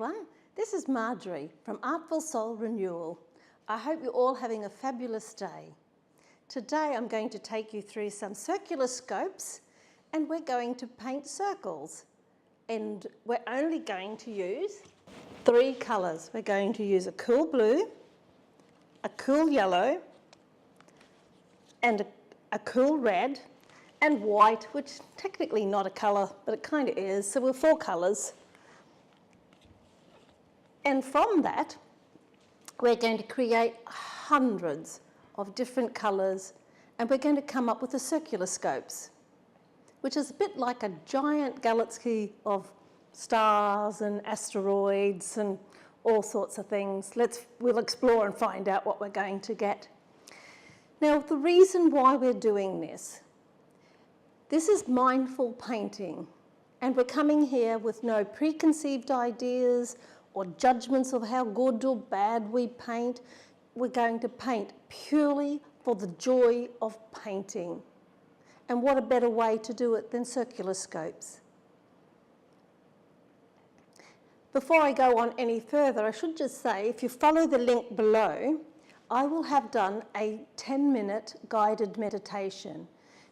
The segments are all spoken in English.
everyone, this is Marjorie from Artful Soul Renewal. I hope you're all having a fabulous day. Today I'm going to take you through some circular scopes and we're going to paint circles. And we're only going to use 3 colours. We're going to use a cool blue, a cool yellow, and a cool red, and white, which technically not a colour, but it kind of is, so we're 4 colours. And from that, we're going to create hundreds of different colours, and we're going to come up with the circular scopes, which is a bit like a giant galaxy of stars and asteroids and all sorts of things. We'll explore and find out what we're going to get. Now, the reason why we're doing this is mindful painting, and we're coming here with no preconceived ideas or judgments of how good or bad we paint. We're going to paint purely for the joy of painting. And what a better way to do it than circular scopes. Before I go on any further, I should just say, if you follow the link below, I will have done a 10-minute guided meditation.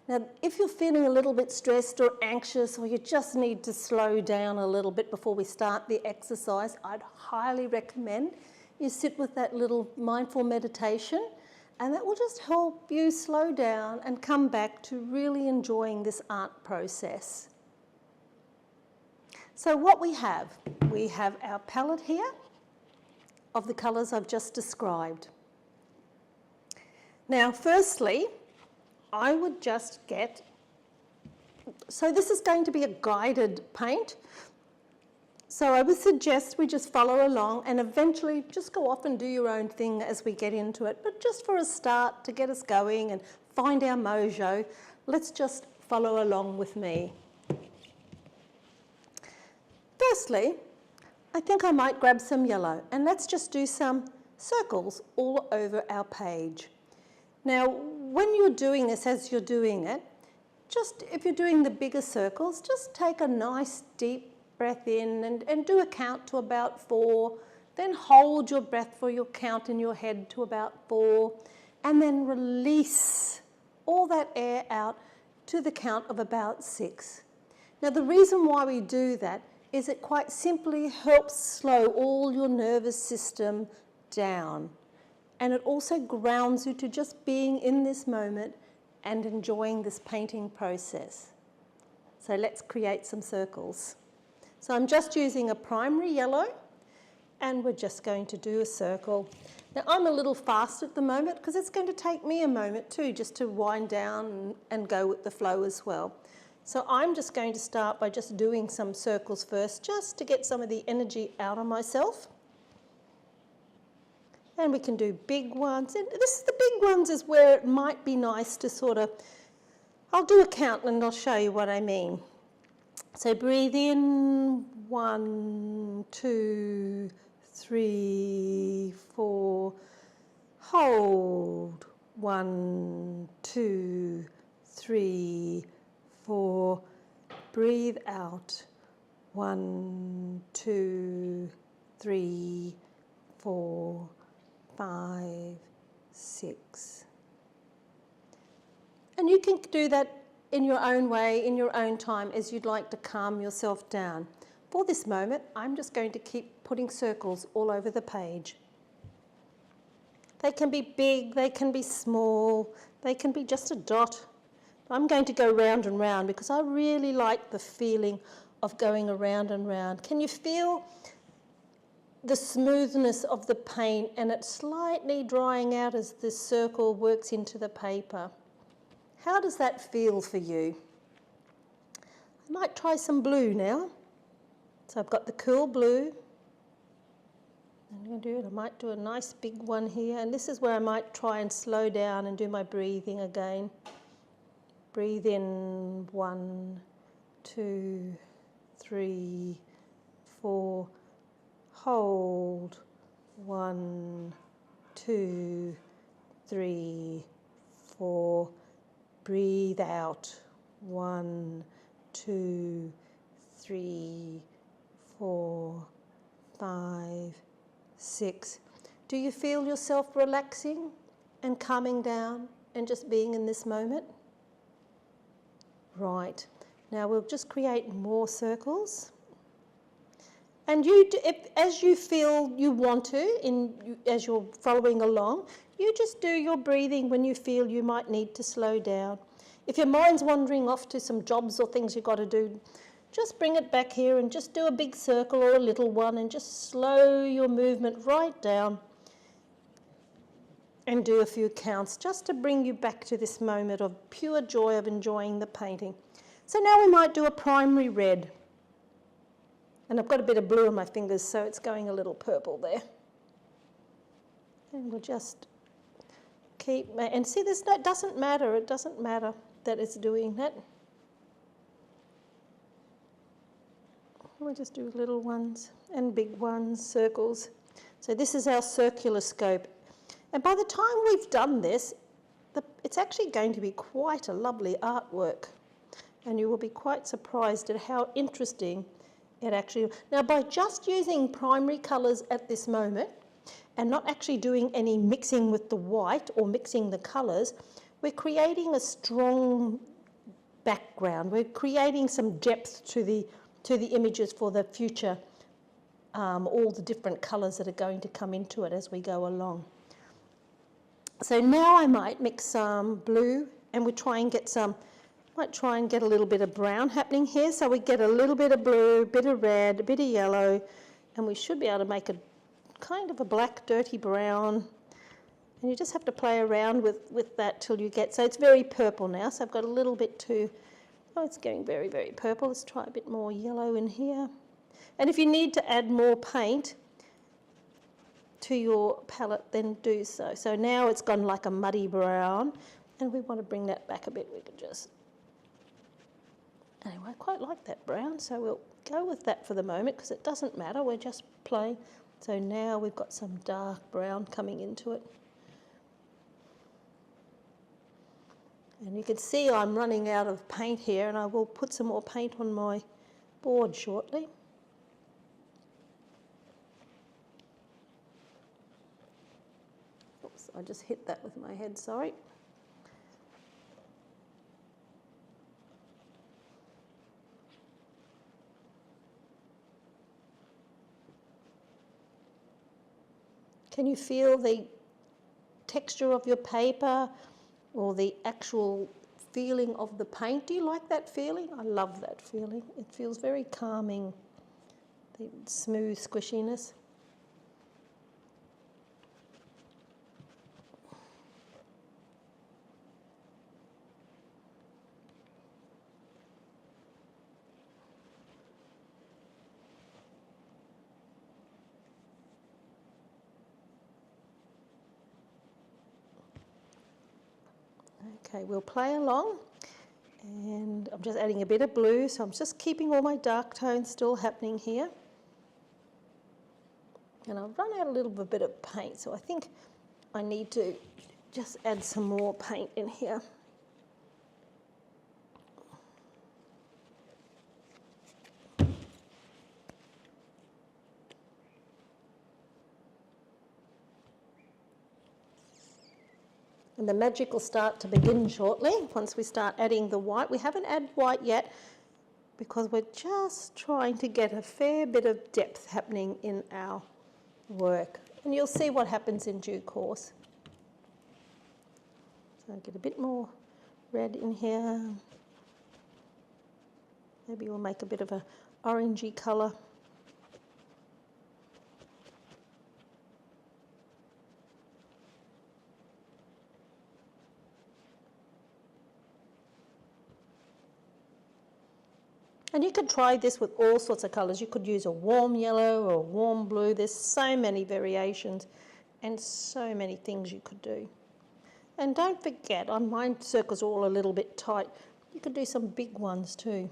Now, if you're feeling a little bit stressed or anxious, or you just need to slow down a little bit before we start the exercise, I'd highly recommend you sit with that little mindful meditation, and that will just help you slow down and come back to really enjoying this art process. So what we have our palette here of the colours I've just described. Now, firstly, I would just get, so this is going to be a guided paint, so I would suggest we just follow along and eventually just go off and do your own thing as we get into it. But just for a start, to get us going and find our mojo, let's just follow along with me. Firstly, I think I might grab some yellow and let's just do some circles all over our page. Now, when you're doing this, as you're doing it, just if you're doing the bigger circles, just take a nice deep breath in and do a count to about 4, then hold your breath for your count in your head to about 4, and then release all that air out to the count of about 6. Now, the reason why we do that is it quite simply helps slow all your nervous system down. And it also grounds you to just being in this moment and enjoying this painting process. So let's create some circles. So I'm just using a primary yellow, and we're just going to do a circle. Now, I'm a little fast at the moment because it's going to take me a moment too, just to wind down and go with the flow as well. So I'm just going to start by just doing some circles first, just to get some of the energy out of myself. And we can do big ones. And the big ones is where it might be nice to sort of, I'll do a count and I'll show you what I mean. So breathe in, 1, 2, 3, 4. Hold, 1, 2, 3, 4. Breathe out, 1, 2, 3, 4. 5, 6. And you can do that in your own way, in your own time, as you'd like to calm yourself down. For this moment, I'm just going to keep putting circles all over the page. They can be big, they can be small, they can be just a dot. I'm going to go round and round because I really like the feeling of going around and round. Can you feel the smoothness of the paint and it slightly drying out as this circle works into the paper? How does that feel for you? I might try some blue now. So I've got the cool blue. I'm going to do it. I might do a nice big one here, and this is where I might try and slow down and do my breathing again. Breathe in, 1, 2, 3, 4. Hold, 1, 2, 3, 4. Breathe out, 1, 2, 3, 4, 5, 6. Do you feel yourself relaxing and calming down and just being in this moment? Right. Now we'll just create more circles. And as you feel you want to, as you're following along, you just do your breathing when you feel you might need to slow down. If your mind's wandering off to some jobs or things you've got to do, just bring it back here and just do a big circle or a little one and just slow your movement right down and do a few counts just to bring you back to this moment of pure joy of enjoying the painting. So now we might do a primary red. And I've got a bit of blue on my fingers, so it's going a little purple there. And we'll just keep, and see, it doesn't matter that it's doing that. We'll just do little ones and big ones, circles. So this is our Cirucliscope. And by the time we've done this, it's actually going to be quite a lovely artwork. And you will be quite surprised at how interesting it actually is. Now, by just using primary colours at this moment and not actually doing any mixing with the white or mixing the colours, we're creating a strong background. We're creating some depth to the images for the future, all the different colours that are going to come into it as we go along. So now I might mix some blue, and we might try and get a little bit of brown happening here. So we get a little bit of blue, a bit of red, a bit of yellow, and we should be able to make a kind of a black, dirty brown. And you just have to play around with that till you get, so it's very purple now. So I've got a little bit too, oh, it's getting very, very purple. Let's try a bit more yellow in here. And if you need to add more paint to your palette, then do so. So now it's gone like a muddy brown, and we want to bring that back a bit. We could just, anyway, I quite like that brown, so we'll go with that for the moment because it doesn't matter, we're just playing. So now we've got some dark brown coming into it. And you can see I'm running out of paint here, and I will put some more paint on my board shortly. Oops, I just hit that with my head, sorry. Can you feel the texture of your paper or the actual feeling of the paint? Do you like that feeling? I love that feeling. It feels very calming, the smooth squishiness. Okay, we'll play along, and I'm just adding a bit of blue, so I'm just keeping all my dark tones still happening here. And I've run out a little bit of paint, so I think I need to just add some more paint in here. And the magic will start to begin shortly once we start adding the white. We haven't added white yet because we're just trying to get a fair bit of depth happening in our work. And you'll see what happens in due course. So I'll get a bit more red in here. Maybe we'll make a bit of an orangey colour. And you could try this with all sorts of colours. You could use a warm yellow or a warm blue. There's so many variations and so many things you could do. And don't forget, my circles are all a little bit tight. You could do some big ones too.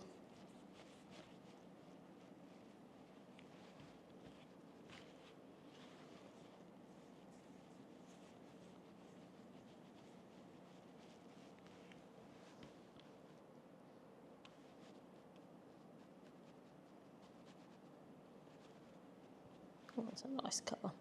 Oh, it's a nice colour.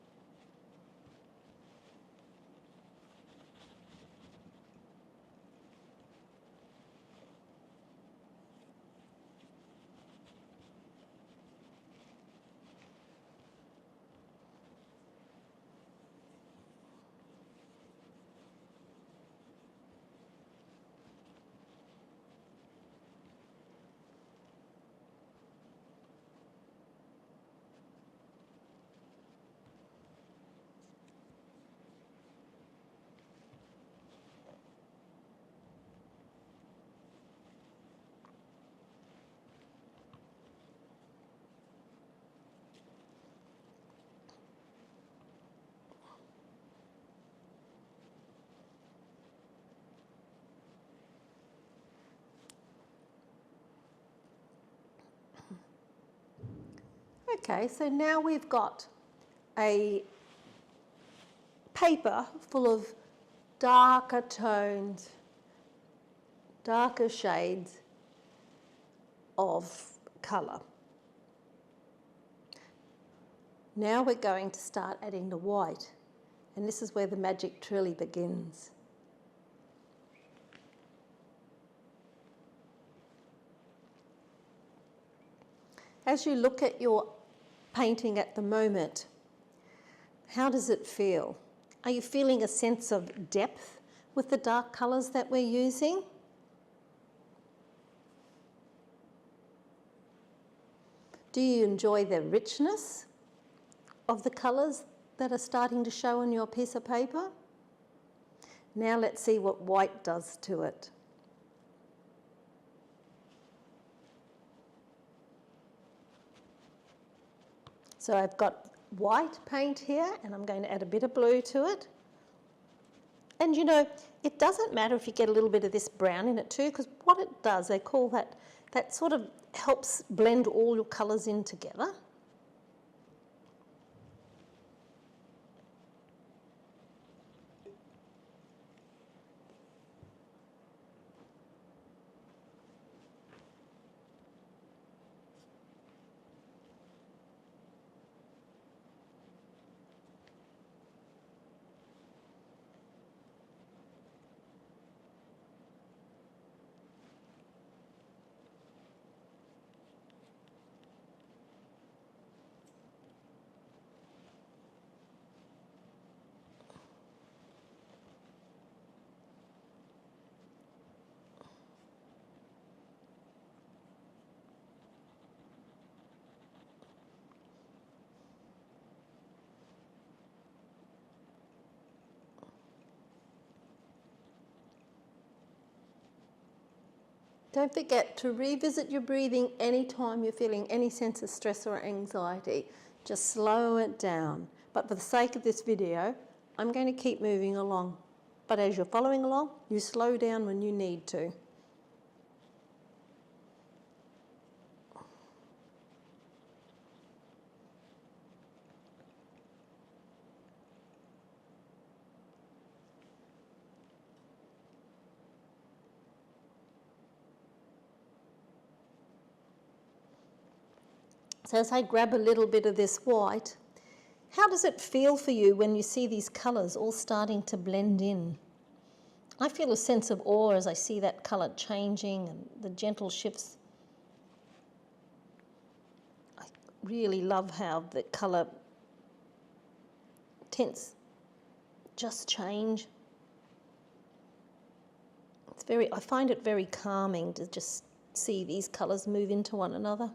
Okay, so now we've got a paper full of darker tones, darker shades of colour. Now we're going to start adding the white, and this is where the magic truly begins. As you look at your painting at the moment, how does it feel? Are you feeling a sense of depth with the dark colours that we're using? Do you enjoy the richness of the colours that are starting to show on your piece of paper? Now let's see what white does to it. So I've got white paint here, and I'm going to add a bit of blue to it. And you know, it doesn't matter if you get a little bit of this brown in it too, because what it does, they call that sort of helps blend all your colours in together. Don't forget to revisit your breathing anytime you're feeling any sense of stress or anxiety. Just slow it down. But for the sake of this video, I'm going to keep moving along. But as you're following along, you slow down when you need to. So as I grab a little bit of this white, how does it feel for you when you see these colours all starting to blend in? I feel a sense of awe as I see that colour changing and the gentle shifts. I really love how the colour tints just change. I find it very calming to just see these colours move into one another.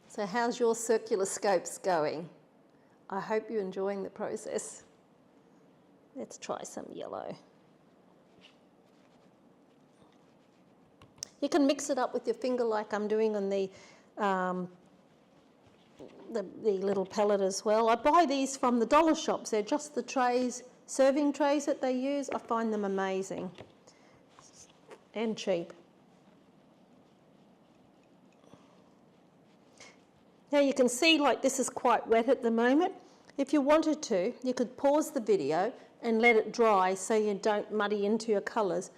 So how's your Cirucliscopes going? I hope you're enjoying the process. Let's try some yellow. You can mix it up with your finger like I'm doing on the little palette as well. I buy these from the dollar shops. They're just the trays, serving trays that they use. I find them amazing and cheap. Now you can see like this is quite wet at the moment. If you wanted to, you could pause the video and let it dry so you don't muddy into your colours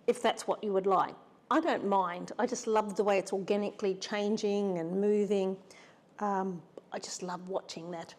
if that's what you would like. I don't mind. I just love the way it's organically changing and moving. I just love watching that.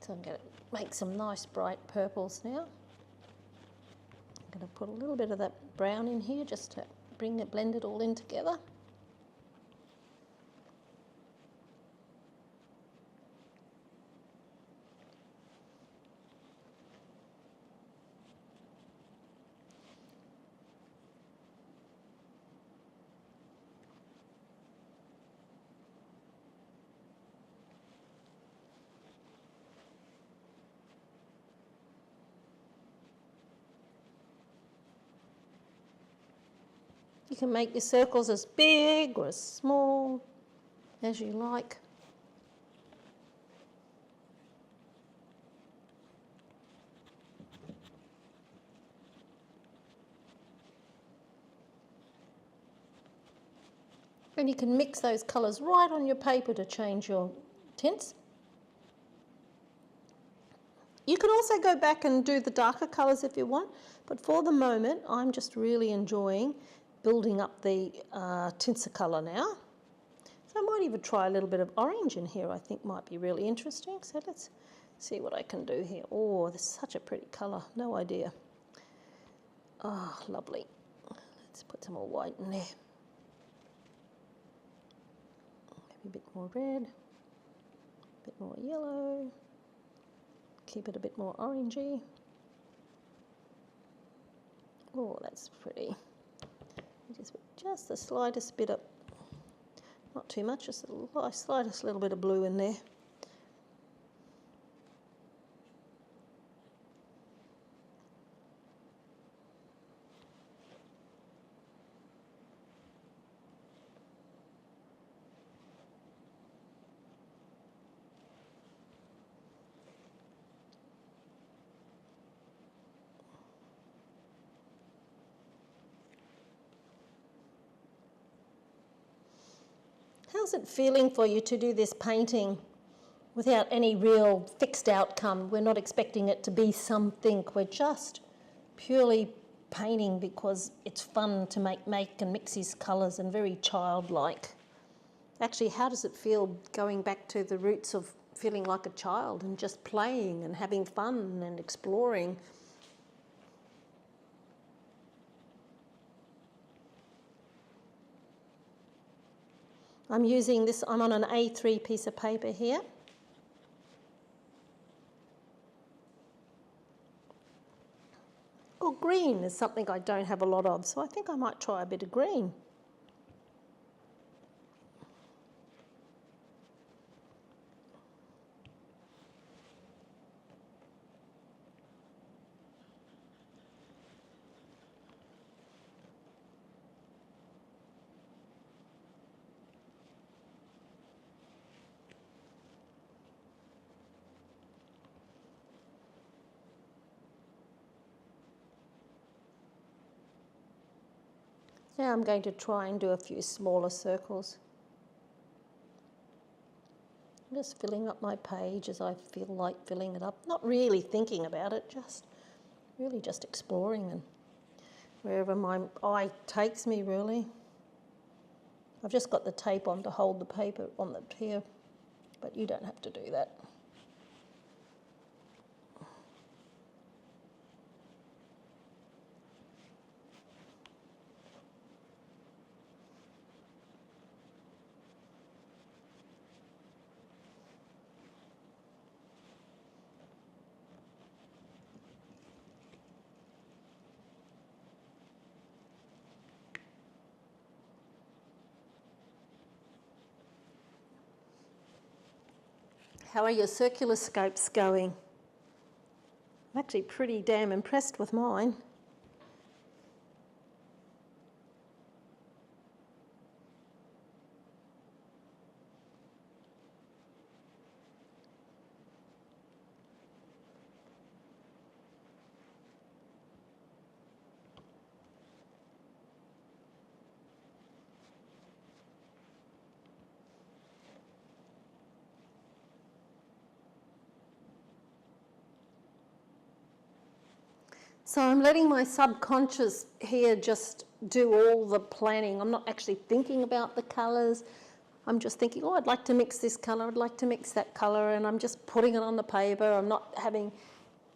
So I'm going to make some nice bright purples now. I'm going to put a little bit of that brown in here just to blend it all in together. You can make your circles as big or as small as you like. And you can mix those colours right on your paper to change your tints. You can also go back and do the darker colours if you want, but for the moment I'm just really enjoying building up the Tinsicolor now. So I might even try a little bit of orange in here. I think might be really interesting. So let's see what I can do here. Oh, this is such a pretty colour, no idea. Ah, oh, lovely. Let's put some more white in there. Maybe a bit more red, a bit more yellow. Keep it a bit more orangey. Oh, that's pretty. Just the slightest bit of, not too much, just the slightest little bit of blue in there. How's it feeling for you to do this painting without any real fixed outcome? We're not expecting it to be something. We're just purely painting because it's fun to make and mix these colours and very childlike. Actually, how does it feel going back to the roots of feeling like a child and just playing and having fun and exploring? I'm using this, I'm on an A3 piece of paper here. Oh, green is something I don't have a lot of, so I think I might try a bit of green. Now I'm going to try and do a few smaller circles. I'm just filling up my page as I feel like filling it up. Not really thinking about it, just really just exploring and wherever my eye takes me, really. I've just got the tape on to hold the paper on the here, but you don't have to do that. How are your Cirucliscopes going? I'm actually pretty damn impressed with mine. So I'm letting my subconscious here just do all the planning. I'm not actually thinking about the colours. I'm just thinking, oh, I'd like to mix this colour, I'd like to mix that colour, and I'm just putting it on the paper. I'm not having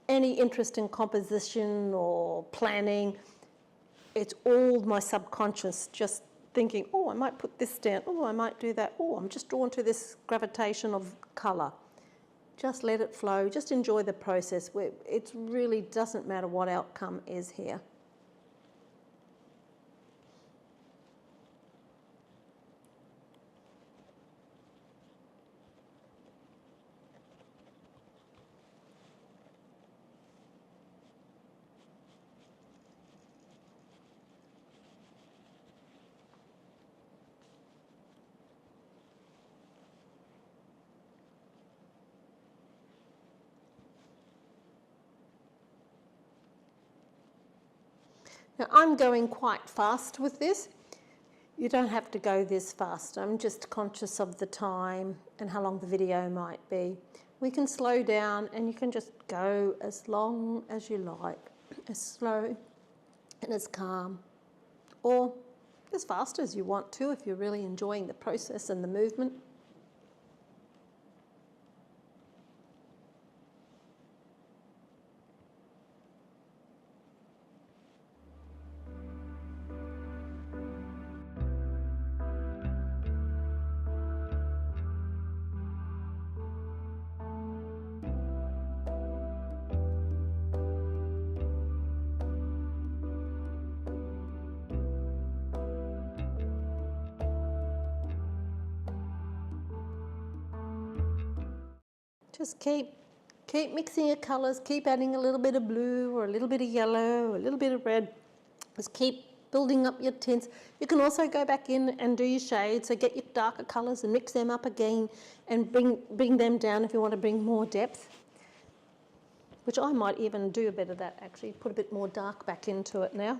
any interest in composition or planning. It's all my subconscious just thinking, oh, I might put this down, oh, I might do that, oh, I'm just drawn to this gravitation of colour. Just let it flow, just enjoy the process. It really doesn't matter what outcome is here. Now I'm going quite fast with this. You don't have to go this fast. I'm just conscious of the time and how long the video might be. We can slow down and you can just go as long as you like, as slow and as calm, or as fast as you want to if you're really enjoying the process and the movement. Just keep mixing your colours, keep adding a little bit of blue or a little bit of yellow or a little bit of red. Just keep building up your tints. You can also go back in and do your shades, so get your darker colours and mix them up again and bring them down if you want to bring more depth, which I might even do a bit of that actually, put a bit more dark back into it now.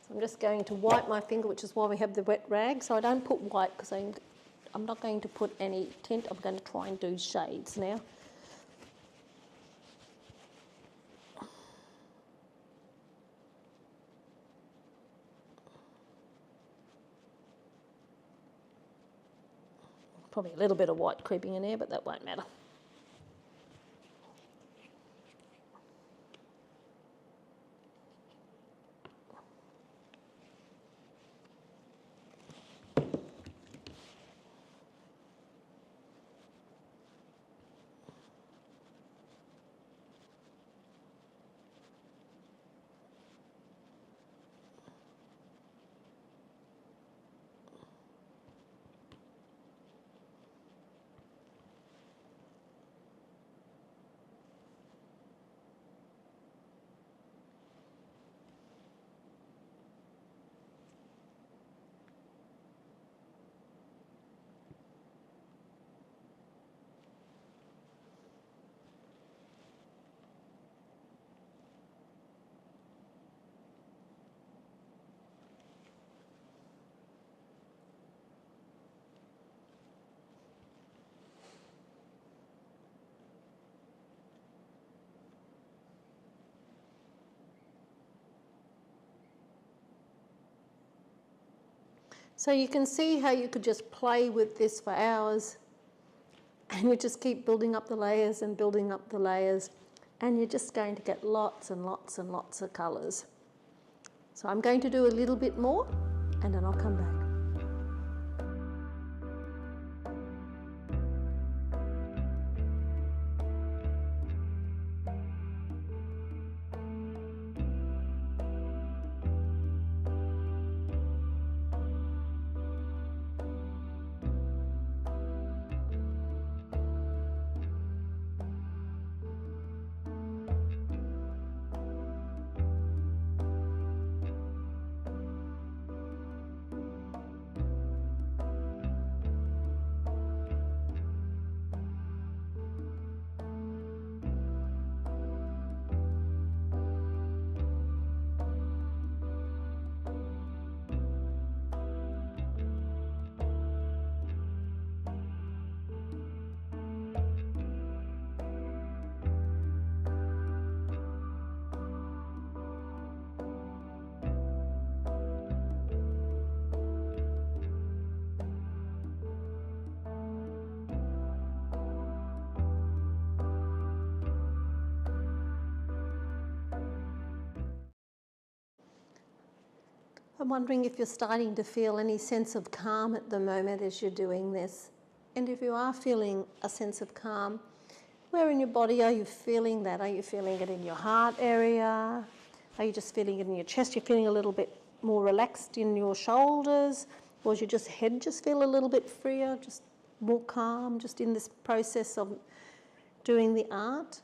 So I'm just going to wipe my finger, which is why we have the wet rag. So I don't put white because I'm not going to put any tint. I'm going to try and do shades now. Probably a little bit of white creeping in here, but that won't matter. So you can see how you could just play with this for hours and you just keep building up the layers and building up the layers, and you're just going to get lots and lots and lots of colours. So I'm going to do a little bit more and then I'll come back. I'm wondering if you're starting to feel any sense of calm at the moment as you're doing this. And if you are feeling a sense of calm, where in your body are you feeling that? Are you feeling it in your heart area? Are you just feeling it in your chest? You're feeling a little bit more relaxed in your shoulders? Or does your head just feel a little bit freer, just more calm, just in this process of doing the art?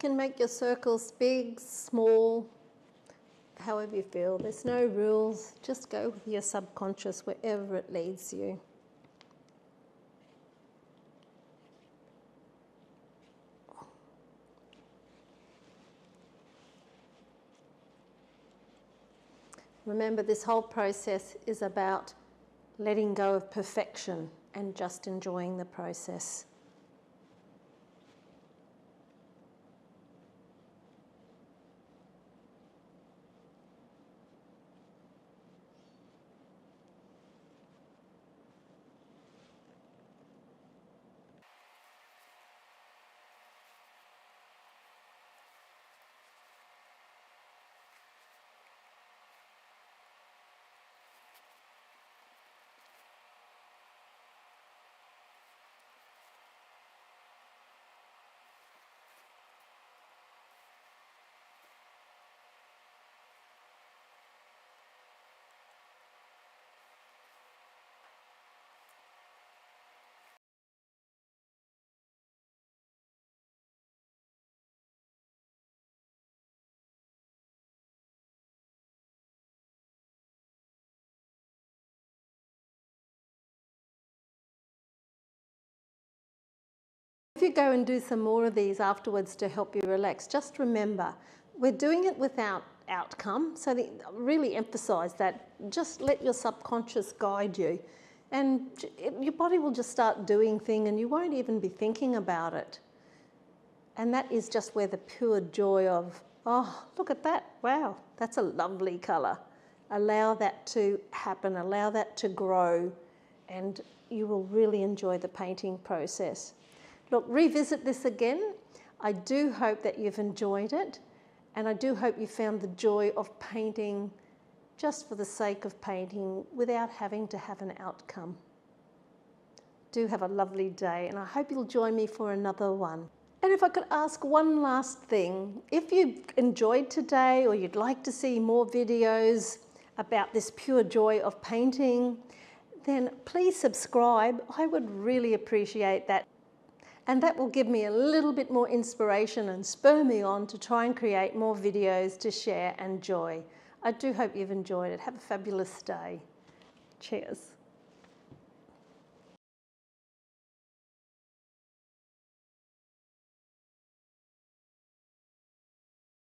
can make your circles big, small, however you feel. There's no rules. Just go with your subconscious wherever it leads you. Remember, this whole process is about letting go of perfection and just enjoying the process. If you go and do some more of these afterwards to help you relax, just remember, we're doing it without outcome. So really emphasize that. Just let your subconscious guide you. And your body will just start doing things and you won't even be thinking about it. And that is just where the pure joy of, oh, look at that. Wow, that's a lovely colour. Allow that to happen, allow that to grow, and you will really enjoy the painting process. Look, revisit this again. I do hope that you've enjoyed it, and I do hope you found the joy of painting just for the sake of painting without having to have an outcome. Do have a lovely day, and I hope you'll join me for another one. And if I could ask one last thing, if you enjoyed today or you'd like to see more videos about this pure joy of painting, then please subscribe. I would really appreciate that. And that will give me a little bit more inspiration and spur me on to try and create more videos to share and joy. I do hope you've enjoyed it. Have a fabulous day. Cheers.